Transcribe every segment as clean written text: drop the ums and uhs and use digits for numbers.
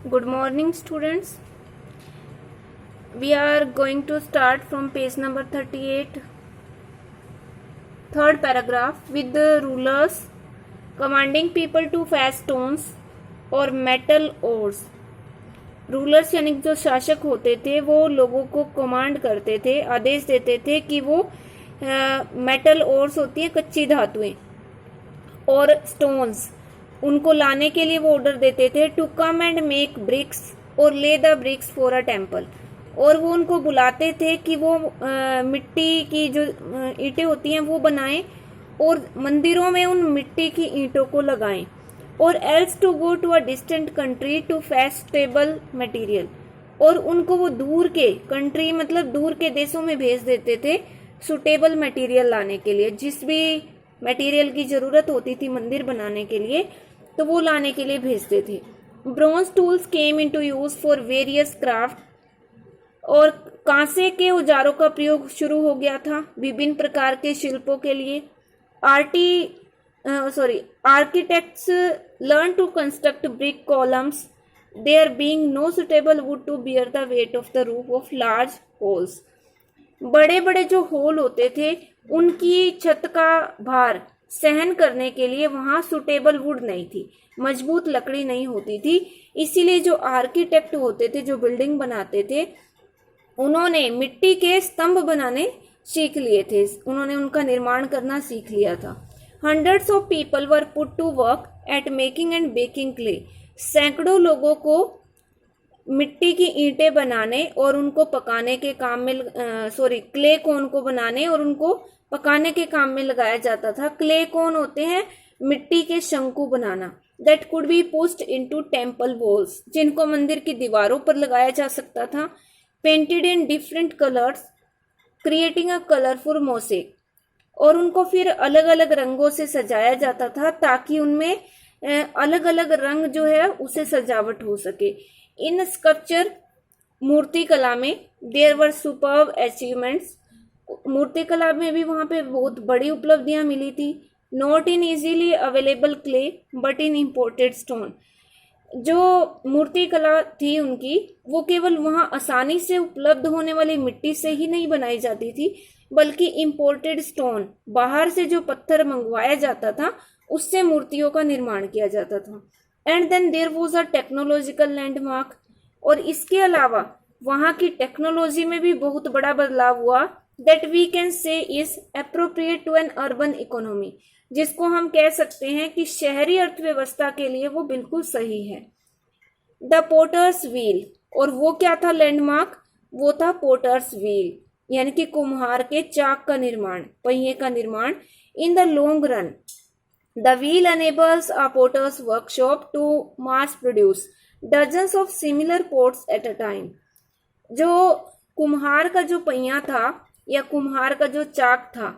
Good morning, students. We are going to start from page number 38, third paragraph, with the rulers commanding people to fetch stones or metal ores. Rulers यानी जो शासक होते थे वो लोगों को command करते थे, आदेश देते थे कि वो मेटल ओर्स होती हैं, कच्ची धातुएं, और स्टोन्स, उनको लाने के लिए वो ऑर्डर देते थे to come and make bricks और lay the bricks for a temple. और वो उनको बुलाते थे कि वो मिट्टी की जो ईंटें होती हैं वो बनाएं और मंदिरों में उन मिट्टी की ईंटों को लगाएं, और else to go to a distant country to fetch stable material. और उनको वो दूर के कंट्री मतलब दूर के देशों में भेज देते थे सुटेबल मटेरियल लाने के लिए। जिस भी मटेरियल की जरूरत होती थी मंदिर बनाने के लिए तो वो लाने के लिए भेजते थे। Bronze tools came into use for various craft, और कांसे के औजारों का प्रयोग शुरू हो गया था विभिन्न प्रकार के शिल्पों के लिए। Architects learn to construct brick columns, there being no suitable wood to bear the weight of the roof of large halls. बड़े बड़े जो होल होते थे उनकी छत का भार सहन करने के लिए वहां सुटेबल वुड नहीं थी, मजबूत लकड़ी नहीं होती थी। इसीलिए जो आर्किटेक्ट होते थे, जो बिल्डिंग बनाते थे, उन्होंने मिट्टी के स्तंभ बनाने सीख लिए थे, उन्होंने उनका निर्माण करना सीख लिया था। Hundreds of people were put to work at making and baking clay, सैकड़ों लोगों को मिट्टी की ईंटें बनाने और उनको पकाने के काम में क्ले कोन को बनाने और उनको पकाने के काम में लगाया जाता था। क्ले कोन होते हैं मिट्टी के शंकु बनाना, that could be pushed into temple walls, जिनको मंदिर की दीवारों पर लगाया जा सकता था। Painted in different colours creating a colourful mosaic, और उनको फिर अलग अलग रंगों से सजाया जाता था ताकि उनमें अलग अलग रंग जो है उसे सजावट हो सके। इन स्कल्पचर मूर्ति कला में देयर वर सुपर्ब अचीवमेंट्स, मूर्ति कला में भी वहां पे बहुत बड़ी उपलब्धियां मिली थी। Not in easily available clay but in imported stone, जो मूर्ति कला थी उनकी वो केवल वहां आसानी से उपलब्ध होने वाली मिट्टी से ही नहीं बनाई जाती थी, बल्कि इम्पोर्टेड स्टोन, बाहर से जो पत्थर मंगवाया जाता था उससे मूर्तियों का निर्माण किया जाता था। And then there was a technological landmark, और इसके अलावा वहां की टेक्नोलॉजी में भी बहुत बड़ा बदलाव हुआ, that we can say is appropriate to an urban economy, जिसको हम कह सकते हैं कि शहरी अर्थव्यवस्था के लिए वो बिल्कुल सही है। द पोटर्स व्हील, और वो क्या था लैंडमार्क, वो था पोटर्स व्हील, यानी कि कुम्हार के चाक का निर्माण, पहिए का निर्माण। In the long run the wheel enables a potter's workshop to mass produce dozens of similar pots at a time। जो कुम्हार का जो पहिया था या कुम्हार का जो चाक था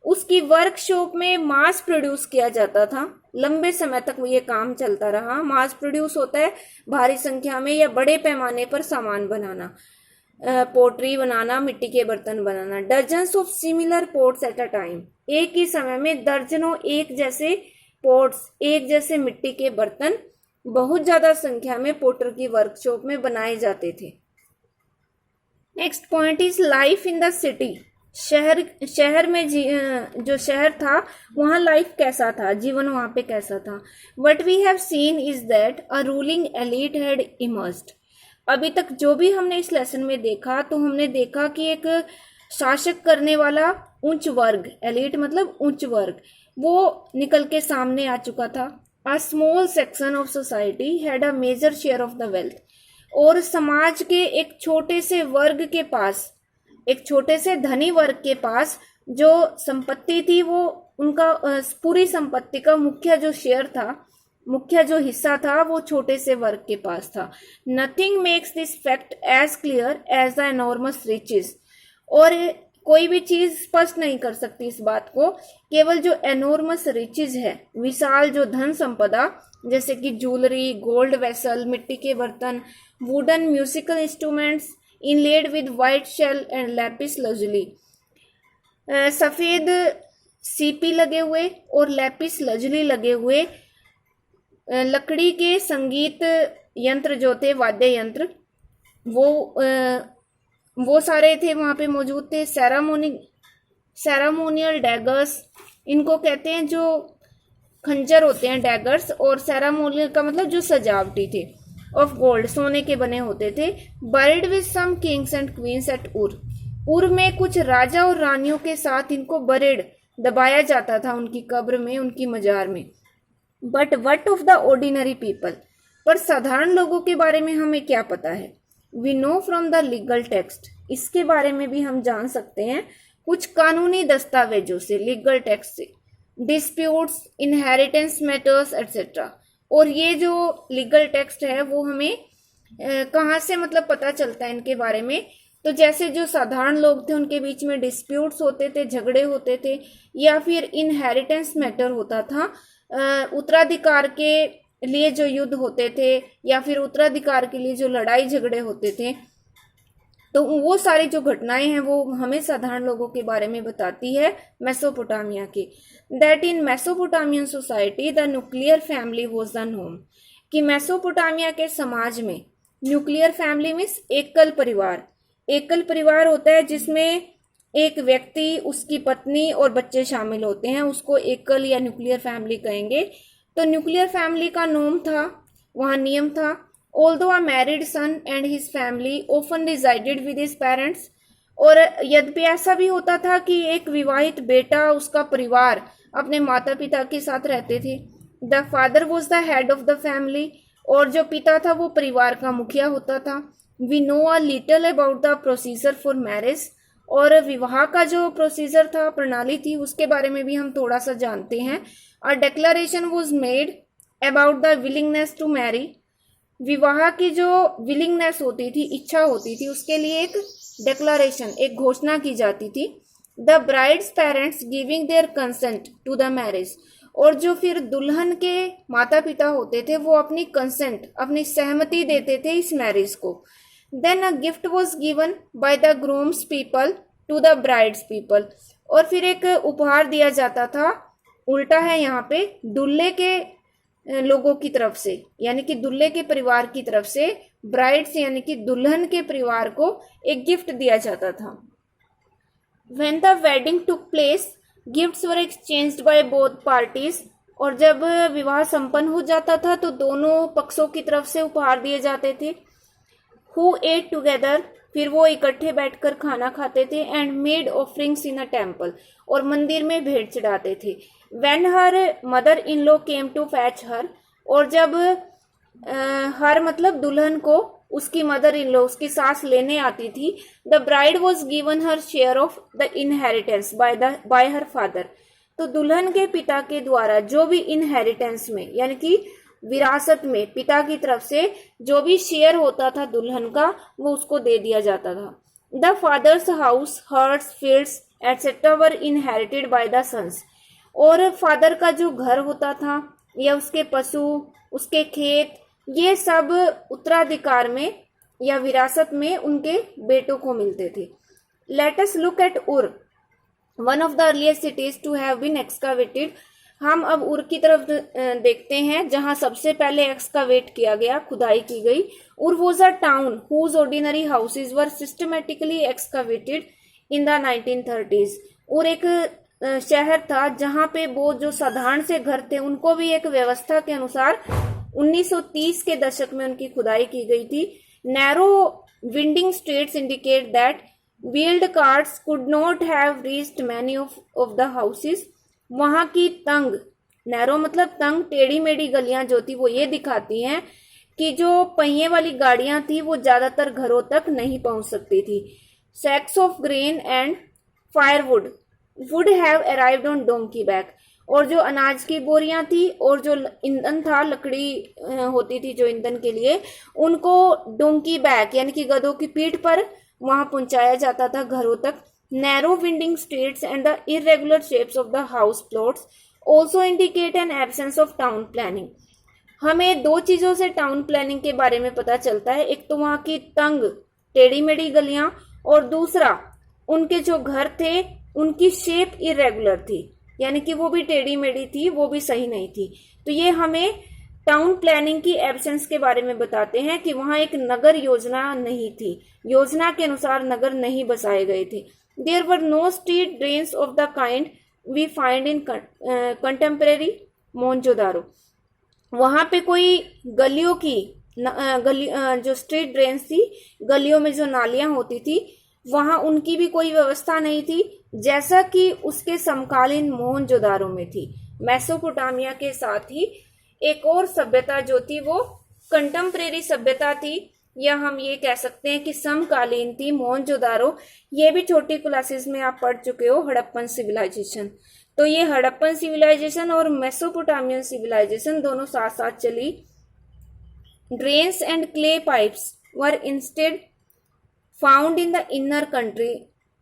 उसकी वर्कशॉप में मास प्रोड्यूस किया जाता था। लंबे समय तक ये काम चलता रहा। मास प्रोड्यूस होता है भारी संख्या में या बड़े पैमाने पर सामान बनाना, पोट्री बनाना, मिट्टी के बर्तन बनाना। Dozens of similar pots at a time, एक ही समय में दर्जनों एक जैसे पोट्स, एक जैसे मिट्टी के बर्तन बहुत ज्यादा संख्या में पोटर की वर्कशॉप में बनाए जाते थे। Next point is life in the city. शहर में जो शहर था वहां लाइफ कैसा था, जीवन वहां पे कैसा था। What we have seen is that a ruling elite had emerged. अभी तक जो भी हमने इस लेसन में देखा तो हमने देखा कि एक शासक करने वाला उच्च वर्ग, एलीट मतलब उच्च वर्ग, वो निकल के सामने आ चुका था। A small section of society had a major share of the wealth, और समाज के एक छोटे से वर्ग के पास, एक छोटे से धनी वर्ग के पास जो संपत्ति थी वो उनका पूरी संपत्ति का मुख्य जो शेयर था, मुख्य जो हिस्सा था वो छोटे से वर्ग के पास था। Nothing makes this fact as clear as the enormous riches, और कोई भी चीज स्पष्ट नहीं कर सकती इस बात को, केवल जो एनॉर्मस रिचेस है, विशाल जो धन संपदा, जैसे कि ज्वेलरी, गोल्ड वेसल, मिट्टी के बर्तन, wooden musical instruments inlaid with white shell and lapis lazuli, सफेद सीपी लगे हुए और लैपिस लजुली लगे हुए लकड़ी के संगीत यंत्र जो थे, वाद्य यंत्र, वो सारे थे वहां पे मौजूद थे। सेरामोनियल डैगर्स, इनको कहते हैं जो खंजर होते हैं, डैगर्स, और सेरामोनियल का मतलब जो सजावटी थे, ऑफ गोल्ड, सोने के बने होते थे। Buried with some kings and queens at Ur में कुछ राजा और रानियों के साथ इनको बरिड, दबाया जाता था उनकी कब्र में, उनकी मजार में। But what of the ordinary people, पर साधारण लोगों के बारे में हमें क्या पता है? We know from the legal text, इसके बारे में भी हम जान सकते हैं कुछ कानूनी दस्तावेजों से, लीगल टेक्स्ट से। Disputes, inheritance matters etcetera. और ये जो लीगल टेक्स्ट है वो हमें कहाँ से मतलब पता चलता है इनके बारे में? तो जैसे जो साधारण लोग थे उनके बीच में डिस्प्यूट्स होते थे, झगड़े होते थे, या फिर इनहेरिटेंस मैटर होता था, उत्तराधिकार के लिए जो युद्ध होते थे, या फिर उत्तराधिकार के लिए जो लड़ाई झगड़े होते थे, तो वो सारी जो घटनाएं हैं वो हमें साधारण लोगों के बारे में बताती है मेसोपोटामिया की। That in Mesopotamian society the nuclear family was the norm, कि मेसोपोटामिया के समाज में न्यूक्लियर फैमिली मीन्स एकल परिवार, एकल परिवार होता है जिसमें एक व्यक्ति, उसकी पत्नी और बच्चे शामिल होते हैं, उसको एकल या न्यूक्लियर फैमिली कहेंगे। तो न्यूक्लियर फैमिली का नॉर्म था, वहाँ नियम था। Although a married son and his family often resided with his parents, और यद्यपि ऐसा भी होता था कि एक विवाहित बेटा, उसका परिवार अपने माता पिता के साथ रहते थे। The father was the head of the family, और जो पिता था वो परिवार का मुखिया होता था। We know a little about the procedure for marriage, और विवाह का जो प्रोसीजर था, प्रणाली थी, उसके बारे में भी हम थोड़ा सा जानते हैं। A declaration was made about the willingness to marry, विवाह की जो विलिंगनेस होती थी, इच्छा होती थी, उसके लिए एक डिक्लेरेशन, एक घोषणा की जाती थी। The bride's parents giving their consent to the marriage, और जो फिर दुल्हन के माता पिता होते थे वो अपनी कंसेंट, अपनी सहमति देते थे इस मैरिज को। Then a gift was given by the groom's people to the bride's people, और फिर एक उपहार दिया जाता था, उल्टा है यहाँ पे, दुल्हे के लोगों की तरफ से, यानी कि दुल्हे के परिवार की तरफ से ब्राइड्स यानी कि दुल्हन के परिवार को एक गिफ्ट दिया जाता था। When the wedding took place, gifts were exchanged by both parties, और जब विवाह संपन्न हो जाता था तो दोनों पक्षों की तरफ से उपहार दिए जाते थे। Who ate together, फिर वो इकट्ठे बैठकर खाना खाते थे। And made offerings in a temple, और मंदिर में भेंट चढ़ाते थे। When her mother in law came to fetch her, और जब हर मतलब दुल्हन को उसकी मदर इन लॉ, उसकी सास लेने आती थी, the bride was given her share of the inheritance bye her father, तो दुल्हन के पिता के द्वारा जो भी इनहेरिटेंस में यानी कि विरासत में पिता की तरफ से जो भी शेयर होता था दुल्हन का, वो उसको दे दिया जाता था। The father's house, herds, fields etcetera were inherited by the sons, और फादर का जो घर होता था या उसके पशु, उसके खेत, ये सब उत्तराधिकार में या विरासत में उनके बेटों को मिलते थे। Let us look at Ur, one of the earliest cities to have been excavated. हम अब उर की तरफ देखते हैं जहां सबसे पहले एक्सकावेट किया गया, खुदाई की गई। Ur was a town whose ordinary houses were systematically excavated in the 1930s। Ur एक शहर था जहां पे वो जो साधारण से घर थे उनको भी एक व्यवस्था के अनुसार 1930 के दशक में उनकी खुदाई की गई थी। Narrow winding streets indicate that wheeled carts could not have reached many of the houses. वहां की तंग, नैरो मतलब तंग, टेढ़ी मेढ़ी गलियां जो थी वो ये दिखाती हैं कि जो पहिए वाली गाड़ियां थी वो ज्यादातर घरों तक नहीं पहुंच सकती थी। Sacks of grain and firewood wood have arrived on donkey back, और जो अनाज की बोरियां थी और जो ईंधन था, लकड़ी होती थी जो ईंधन के लिए, उनको डोंकी बैक यानी कि गधों की पीठ पर वहां पहुंचाया जाता था घरों तक। Narrow winding streets and the irregular shapes of the house plots also indicate N absence of town planning. हमें दो चीजों से टाउन प्लानिंग के बारे में पता चलता है, एक तो वहां की तंग टेढ़ी मेढ़ी गलियां, और दूसरा उनके जो घर थे उनकी शेप इरेगुलर थी, यानी कि वो भी टेढ़ी मेढ़ी थी, वो भी सही नहीं थी। तो ये हमें टाउन प्लानिंग की एब्सेंस के बारे में बताते हैं कि वहां एक नगर योजना नहीं थी, योजना के अनुसार नगर नहीं बसाए गए थे। There were no street drains of the kind we find in contemporary Mohenjodaro. वहां पे कोई गलियों की जो स्ट्रीट ड्रेन्स थी, गलियों में जो नालियां होती थी, वहां उनकी भी कोई व्यवस्था नहीं थी, जैसा कि उसके समकालीन मोहनजोदारो में थी। मेसोपोटामिया के साथ ही एक और सभ्यता जो थी वो कंटेम्परेरी सभ्यता थी, या हम ये कह सकते हैं कि समकालीन थी, मोहनजोदारो। ये भी छोटी क्लासेस में आप पढ़ चुके हो, हड़प्पन सिविलाइजेशन। तो ये हड़प्पन सिविलाइजेशन और मेसोपोटामियन सिविलाइजेशन दोनों साथ साथ चली। Drains and clay pipes were instead found in the inner country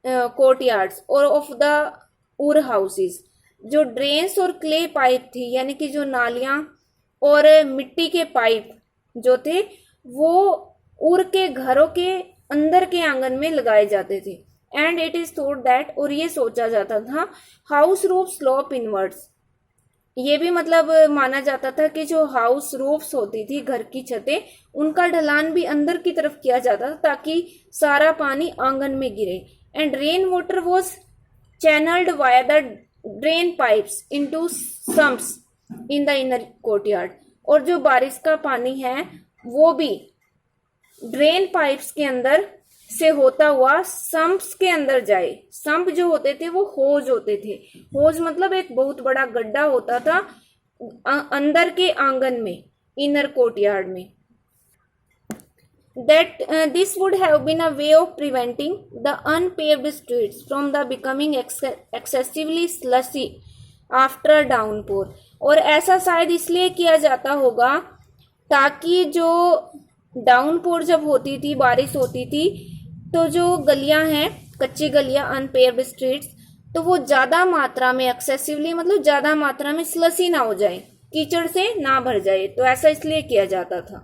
courtyards और ऑफ द उर हाउसेस। जो ड्रेन्स और क्ले पाइप थी, यानी कि जो नालियां और मिट्टी के पाइप जो थे, वो उर के घरों के अंदर के आंगन में लगाए जाते थे। And it is thought that, और ये सोचा जाता था, हाउस रूफ स्लोप इनवर्ड्स। ये भी मतलब माना जाता था कि जो हाउस रूफ्स होती थी, घर की छतें, उनका ढलान भी अंदर की तरफ किया जाता था ताकि सारा पानी आंगन में गिरे। And rain water was channelled via the drain pipes into sumps in the inner courtyard. और जो बारिश का पानी है वो भी ड्रेन पाइप्स के अंदर से होता हुआ सम्प्स के अंदर जाए। सम्प जो होते थे वो होज होते थे। होज मतलब एक बहुत बड़ा गड्ढा होता था अंदर के आंगन में, इनर कोर्टयार्ड में। That this would have been a way of preventing the unpaved streets from the becoming excessively slushy after downpour। और ऐसा शायद इसलिए किया जाता होगा ताकि जो डाउनपोर जब होती थी, बारिश होती थी, तो जो गलियां हैं, कच्ची गलियां, अनपेव्ड स्ट्रीट्स, तो वो ज्यादा मात्रा में, एक्सेसिवली मतलब ज्यादा मात्रा में स्लसी ना हो जाए, कीचड़ से ना भर जाए। तो ऐसा इसलिए किया जाता था।